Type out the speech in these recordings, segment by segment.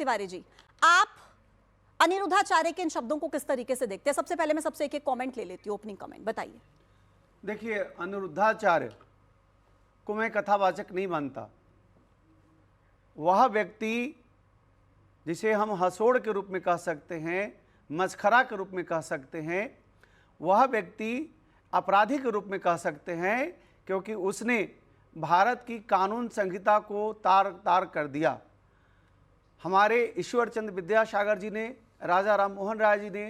तिवारी जी, आप अनिरुद्धाचार्य के इन शब्दों को किस तरीके से देखते हैं? सबसे पहले मैं सबसे एक एक कमेंट ले लेती हूँ, ओपनिंग कमेंट बताइए। देखिए, अनिरुद्धाचार्य को मैं कथावाचक नहीं मानता। वह व्यक्ति जिसे हम हंसोड़ के रूप में कह सकते हैं, मस्खरा के रूप में कह सकते हैं, वह व्यक्ति अपराधी के रूप में कह सकते हैं, क्योंकि उसने भारत की कानून संहिता को तार तार कर दिया। हमारे ईश्वर चंद्र विद्यासागर जी ने, राजा राम मोहन राय जी ने,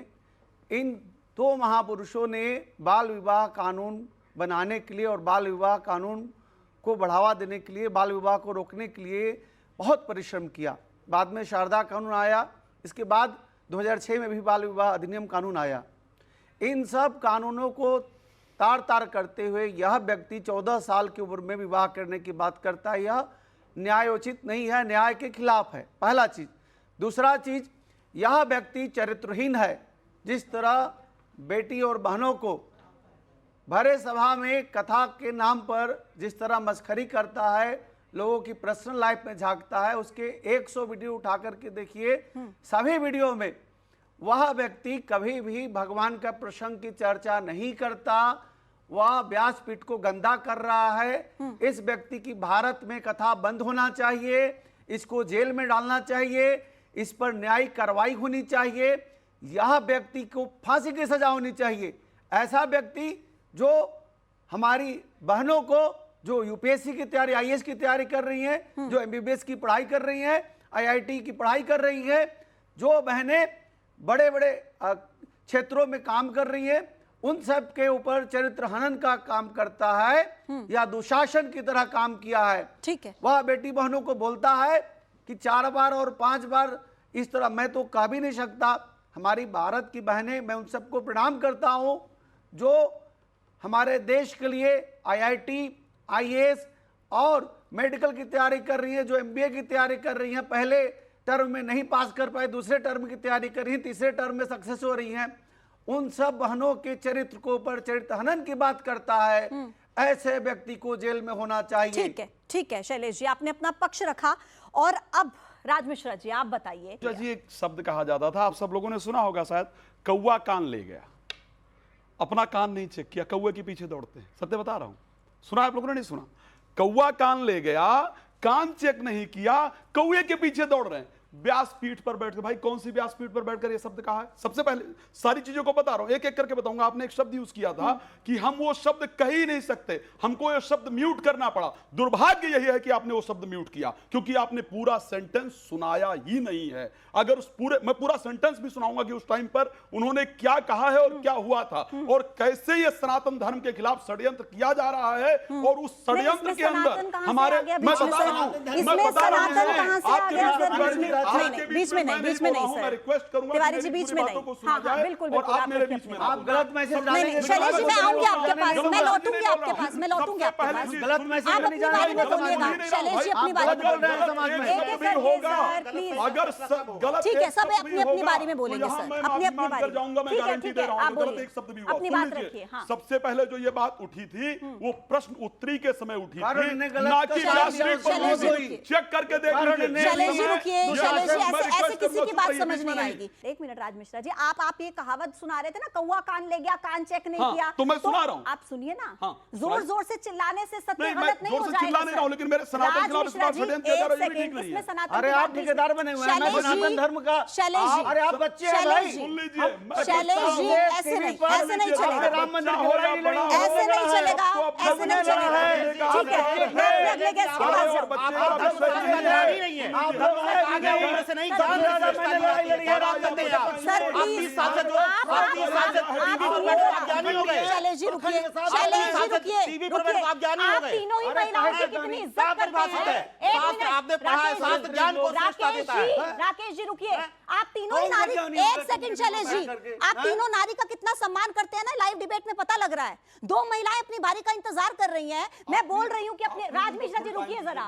इन दो महापुरुषों ने बाल विवाह कानून बनाने के लिए और बाल विवाह कानून को बढ़ावा देने के लिए, बाल विवाह को रोकने के लिए बहुत परिश्रम किया। बाद में शारदा कानून आया, इसके बाद 2006 में भी बाल विवाह अधिनियम कानून आया। इन सब कानूनों को तार तार करते हुए यह व्यक्ति 14 साल की उम्र में विवाह करने की बात करता है। यह न्यायोचित नहीं है, न्याय के खिलाफ है, पहला चीज़। दूसरा चीज़, यह व्यक्ति चरित्रहीन है। जिस तरह बेटी और बहनों को भरे सभा में कथा के नाम पर जिस तरह मस्खरी करता है, लोगों की पर्सनल लाइफ में झांकता है, उसके 100 वीडियो उठा करके देखिए, सभी वीडियो में वह व्यक्ति कभी भी भगवान का प्रसंग की चर्चा नहीं करता। वह व्यासपीठ को गंदा कर रहा है। इस व्यक्ति की भारत में कथा बंद होना चाहिए, इसको जेल में डालना चाहिए, इस पर न्यायिक कार्रवाई होनी चाहिए। यह व्यक्ति को फांसी की सजा होनी चाहिए। ऐसा व्यक्ति जो हमारी बहनों को, जो यूपीएससी की तैयारी, आईएएस की तैयारी कर रही हैं, जो एमबीबीएस की पढ़ाई कर रही हैं, आईआईटी की पढ़ाई कर रही हैं, जो बहनें बड़े बड़े क्षेत्रों में काम कर रही हैं, उन सब के ऊपर चरित्र हनन का काम करता है या दुशासन की तरह काम किया है। ठीक है। वह बेटी बहनों को बोलता है कि 4 बार और 5 बार इस तरह, मैं तो कह भी नहीं सकता। हमारी भारत की बहनें, मैं उन सबको प्रणाम करता हूं जो हमारे देश के लिए आईआईटी, आईएएस और मेडिकल की तैयारी कर रही है, जो एमबीए की तैयारी कर रही हैं, पहले टर्म में नहीं पास कर पाए, दूसरे टर्म की तैयारी कर रही हैं, तीसरे टर्म में सक्सेस हो रही हैं। उन सब बहनों के चरित्र को ऊपर चरित्र हनन की बात करता है। ऐसे व्यक्ति को जेल में होना चाहिए। ठीक है, ठीक है शैलेश जी, आपने अपना पक्ष रखा। और अब राज मिश्रा जी, आप बताइए। जी, एक शब्द कहा जाता था, आप सब लोगों ने सुना होगा शायद, कौवा कान ले गया। अपना कान नहीं चेक किया, कौवे के पीछे दौड़ते हैं। सत्य बता रहा हूं, सुना आप लोगों ने? नहीं सुना? कौवा कान ले गया, कान चेक नहीं किया, कौवे के पीछे दौड़ रहे हैं। व्यासपीठ पर बैठकर, भाई कौन सी व्यासपीठ पर बैठकर ये शब्द कहा है? सबसे पहले सारी चीजों को बता रहा हूं, एक एक करके बताऊंगा। आपने एक शब्द यूज किया था कि हम वो शब्द कह ही नहीं सकते, हमको ये शब्द म्यूट करना पड़ा। दुर्भाग्य यही है कि आपने वो शब्द म्यूट किया, क्योंकि आपने पूरा सेंटेंस सुनाया ही नहीं है। अगर उस पूरे, मैं पूरा सेंटेंस भी सुनाऊंगा कि उस टाइम पर उन्होंने क्या कहा है और क्या हुआ था और कैसे ये सनातन धर्म के खिलाफ षड्यंत्र किया जा रहा है। और उस षड्यंत्र के अंदर हमारे, मैं बता रहा हूं, बीच में नहीं सर, रिक्वेस्ट करूंगा तिवारी जी बीच में नहीं। हाँ, बिल्कुल और आप मेरे बीच में आप गलत मैसेज नहीं, शैलेश जी मैं आऊंगी आपके पास, मैं लौटूंगी आपके पास, मैं लौटूंगी आपके पास। गलत मैसेज आप नहीं अपनी जाना बारी में बोलिएगा, शैलेश जी अपनी बारी में बोल रहे हैं समाज में। होगा प्लीज। अगर गलत, ठीक है, सब अपनी अपनी बारी में बोलेंगे सर, अपनी अपनी बारी। जाऊंगा, मैं गारंटी दे रहा हूं, गलत एक शब्द भी हुआ। अपनी बात रखिए। हाँ, सबसे पहले जो ये बात उठी थी वो प्रश्न उत्तरी के समय उठी थी, ना कि चेक करके देख लीजिए। शैलेश जी रुकिए, शैलेश जी ऐसे किसी की बात समझ नहीं आएगी। एक मिनट राज मिश्रा जी, आप ये कहावत सुना रहे थे ना, कौवा कान ले गया, कान चेक नहीं किया। तो मैं सुना रहा हूं, आप सुनिए ना। हाँ, जोर जोर से चिल्लाने से सत्य नहीं, गलत नहीं हो जाएगा। चिल्ला नहीं रहा हूं, लेकिन मेरे सनातन खिलाफ इस बात षड्यंत्र किया जा रहा है, ये ठीक नहीं है। अरे आप ठेकेदार बने हुए हैं, मैं सनातन धर्म का। शैलेश जी, अरे आप बच्चे हैं भाई, सुन लीजिए। शैलेश जी ऐसे नहीं चलेगा, राम मंदिर हो रहा है, ऐसे नहीं चलेगा, ऐसे नहीं चलेगा। ठीक है, मैं अपने अगले गेस्ट के पास जाऊं। सर प्लीज, शैलेश जी रुकिए, शैलेश जी रुकिए, आप तीनों ही महिलाओं की कितनी इज्जत करते हैं। एक मिनट राकेश जी रुकिए, आप तीनों ही नारी, एक सेकंड शैलेश जी, आप तीनों नारी का कितना सम्मान करते हैं ना, लाइव डिबेट में पता लग रहा है। 2 महिलाएं अपनी बारी का इंतजार कर रही हैं। मैं बोल रही हूँ कि अपने, राज मिश्रा जी रुकिए जरा,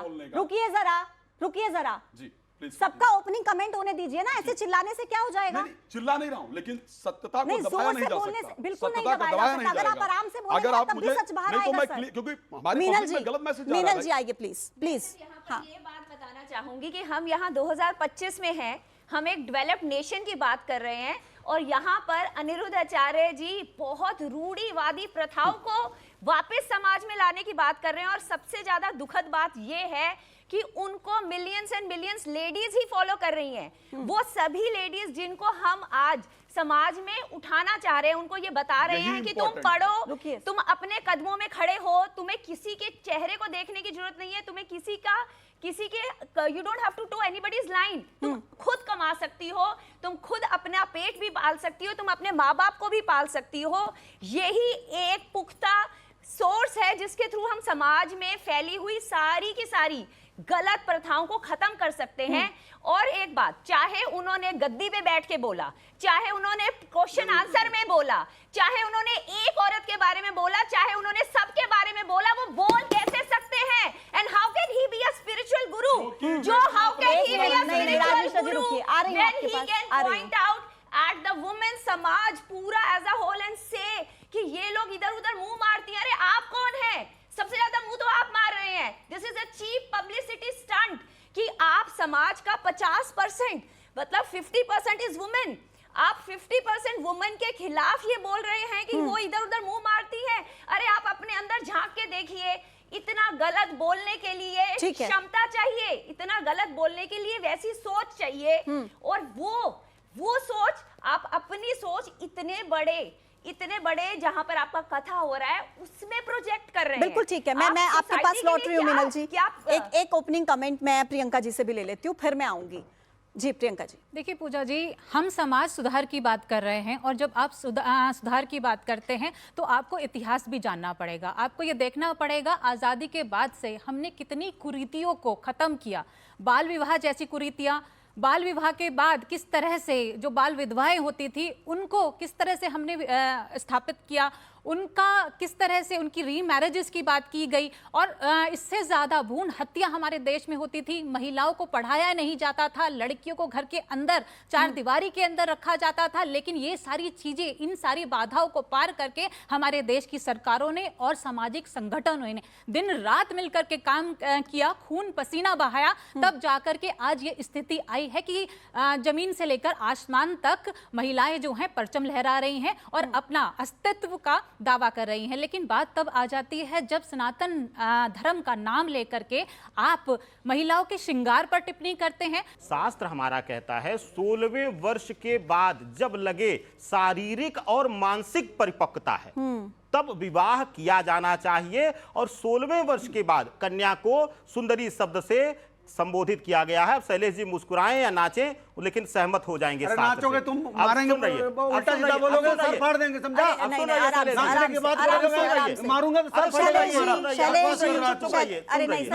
रुकिए जरा जी, सबका ओपनिंग कमेंट होने दीजिए ना, ऐसे चिल्लाने से क्या हो जाएगा? नहीं, चिल्ला नहीं रहा हूं, लेकिन सत्यता को नहीं, दबाया जोर नहीं से जा बोलने सकता। से बिल्कुल नहीं सत्यता को दबाया नहीं जा सकता। अगर आप जाएगा। आराम से अगर बोलेंगे आप तब भी मुझे सच बाहर नहीं तो आएगा मैं सर। क्योंकि हमारे मीनल टॉपिक जी, में गलत मैसेज जा रहा है। मीनल जी आइए प्लीज, प्लीज। हाँ, ये बात बताना चाहूंगी कि हम यहाँ 2025 में हैं, हम एक डेवलप्ड नेशन की बात कर रहे हैं और यहाँ पर अनिरुद्ध आचार्य जी बहुत रूढ़िवादी प्रथाओं को वापस समाज में लाने की बात कर रहे हैं। और सबसे ज्यादा दुखद बात यह है कि उनको millions and millions ladies he follow कर रही हैं। वो सभी लेडीज जिनको हम आज समाज में उठाना चाह रहे हैं, उनको ये बता रहे हैं कि तुम पढ़ो, तुम अपने कदमों में खड़े हो, तुम्हें किसी के चेहरे को देखने की जरूरत नहीं है, तुम्हें किसी के you don't have to to anybody's line, तुम खुद कमा सकती हो, तुम खुद अपना पेट भी पाल सकती हो, तुम अपने माँ बाप को भी पाल सकती हो। यही एक पुख्ता सोर्स है जिसके थ्रू हम समाज में फैली हुई सारी की सारी गलत प्रथाओं को खत्म कर सकते हैं। और एक बात, चाहे उन्होंने गद्दी पे बैठ के बोला, चाहे उन्होंने क्वेश्चन आंसर में बोला, चाहे उन्होंने एक औरत के बारे में बोला, चाहे उन्होंने सबके बारे में बोला, वो बोल कैसे सकते हैं? And how can he be a spiritual guru? जो how can he be a spiritual guru when he can point out at the women समाज पूरा एज अ होल एंड से कि ये लोग इधर उधर मुंह मारती हैं। अरे आप कौन है? सबसे ज्यादा मुंह तो आप मार रहे हैं। This is a cheap publicity stunt कि आप समाज का 50% मतलब 50% इज वुमेन, आप 50% वुमेन के खिलाफ ये बोल रहे हैं कि वो इधर उधर मुंह मारती है। अरे आप अपने अंदर झांक के देखिए, इतना गलत बोलने के लिए क्षमता चाहिए, इतना गलत बोलने के लिए वैसी सोच चाहिए। और वो सोच, आप अपनी सोच इतने बड़े जहां पर आपका कथा हो रहा है उसमें प्रोजेक्ट कर रहे हैं। बिल्कुल ठीक है, मैं आपके पास लौट रही हूँ मिनल जी। एक ओपनिंग कमेंट मैं प्रियंका जी से भी ले लेती हूँ, फिर मैं आऊंगी। जी प्रियंका जी। देखिए पूजा जी, हम समाज सुधार की बात कर रहे हैं और जब आप सुधार की बात करते हैं तो आपको इतिहास भी जानना पड़ेगा। आपको ये देखना पड़ेगा आज़ादी के बाद से हमने कितनी कुरीतियों को ख़त्म किया। बाल विवाह जैसी कुरीतियाँ, बाल विवाह के बाद किस तरह से जो बाल विधवाएं होती थी उनको किस तरह से हमने स्थापित किया, उनका किस तरह से उनकी रीमैरिजेस की बात की गई। और इससे ज़्यादा भ्रूण हत्या हमारे देश में होती थी। महिलाओं को पढ़ाया नहीं जाता था, लड़कियों को घर के अंदर चार दीवारी के अंदर रखा जाता था। लेकिन ये सारी चीज़ें, इन सारी बाधाओं को पार करके हमारे देश की सरकारों ने और सामाजिक संगठनों ने दिन रात मिलकर के काम किया, खून पसीना बहाया, तब जाकर के आज ये स्थिति आई है कि जमीन से लेकर आसमान तक महिलाएं जो हैं परचम लहरा रही हैं और अपना अस्तित्व का दावा कर रही हैं। लेकिन बात तब आ जाती है जब सनातन धर्म का नाम लेकर के आप महिलाओं के श्रृंगार पर टिप्पणी करते हैं। शास्त्र हमारा कहता है 16वें वर्ष के बाद जब लगे शारीरिक और मानसिक परिपक्वता है तब विवाह किया जाना चाहिए। और 16वें वर्ष के बाद कन्या को सुंदरी शब्द से संबोधित किया गया है। अब शैलेश जी मुस्कुराएं या नाचें, लेकिन सहमत हो जाएंगे। नाचोगे तुम, मारेंगे, उल्टा सीधा बोलोगे, सर फाड़ देंगे, समझा? नाचने की बात करोगे, मारूंगा तो सर फाड़ देंगे। अरे नहीं,